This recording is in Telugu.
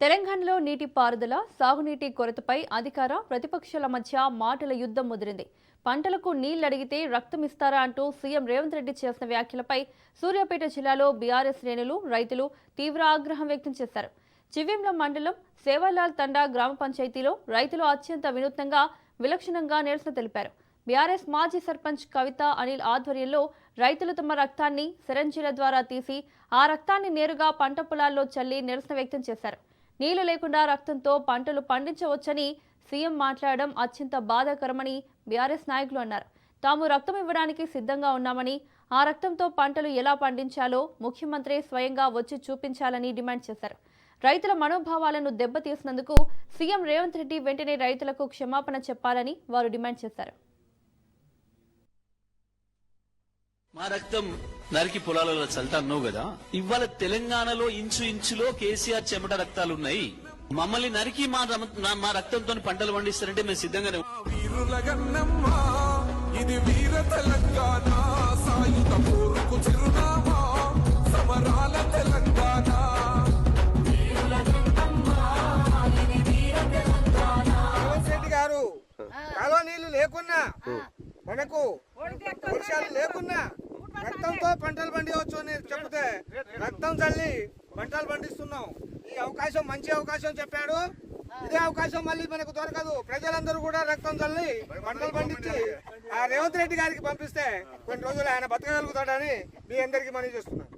తెలంగాణలో నీటిపారుదల, సాగునీటి కొరతపై అధికార, ప్రతిపక్షాల మధ్య మాటల యుద్ధం ముదిరింది. పంటలకు నీళ్లడిగితే రక్తం ఇస్తారా అంటూ సీఎం రేవంత్ రెడ్డి చేసిన వ్యాఖ్యలపై సూర్యాపేట జిల్లాలో బీఆర్ఎస్ శ్రేణులు, రైతులు తీవ్ర ఆగ్రహం వ్యక్తం చేశారు. చివ్వేంల మండలం సేవాలాల్ తండా గ్రామ పంచాయతీలో రైతులు అత్యంత వినూత్నంగా, విలక్షణంగా నిరసన తెలిపారు. బీఆర్ఎస్ మాజీ సర్పంచ్ కవిత అనిల్ ఆధ్వర్యంలో రైతులు తమ రక్తాన్ని సిరంజీల ద్వారా తీసి ఆ రక్తాన్ని నేరుగా పంట పొలాల్లో చల్లి నిరసన వ్యక్తం చేశారు. నీళ్లు లేకుండా రక్తంతో పంటలు పండించవచ్చని సీఎం మాట్లాడడం అత్యంత బాధాకరమని బీఆర్ఎస్ నాయకులు అన్నారు. తాము రక్తం ఇవ్వడానికి సిద్ధంగా ఉన్నామని, ఆ రక్తంతో పంటలు ఎలా పండించాలో ముఖ్యమంత్రి స్వయంగా వచ్చి చూపించాలని డిమాండ్ చేశారు. రైతుల మనోభావాలను దెబ్బతీసినందుకు సీఎం రేవంత్ రెడ్డి వెంటనే రైతులకు క్షమాపణ చెప్పాలని వారు డిమాండ్ చేశారు. మా రక్తం నరికి పొలాలలో చల్తా అన్నావు కదా, ఇవాళ తెలంగాణలో ఇంచులో కేసీఆర్ చెమట రక్తాలున్నాయి. మమ్మల్ని నరికి మా రక్తంతో పంటలు పండిస్తారంటే మేము సిద్ధంగానే. ఇది వీర తెలంగాణ, సాయుధ పోరుకు చిరునామా, సమరాల తెలంగాణ. రేవంత్ రెడ్డి గారు కాలువ నీళ్లు లేకున్నా, మనకు వర్షాలు లేకున్నా రక్తంతో పంటలు పండించవచ్చు అని చెప్తే రక్తం చల్లి పంటలు పండిస్తున్నాం. ఈ అవకాశం మంచి అవకాశం చెప్పాడు. ఇదే అవకాశం మళ్ళీ మనకు దొరకదు. ప్రజలందరూ కూడా రక్తం చల్లి పంటలు పండించి ఆ రేవంత్ రెడ్డి గారికి పంపిస్తే కొన్ని రోజులు ఆయన బతకగలుగుతాడని మీ అందరికీ మనవి చేస్తున్నాను.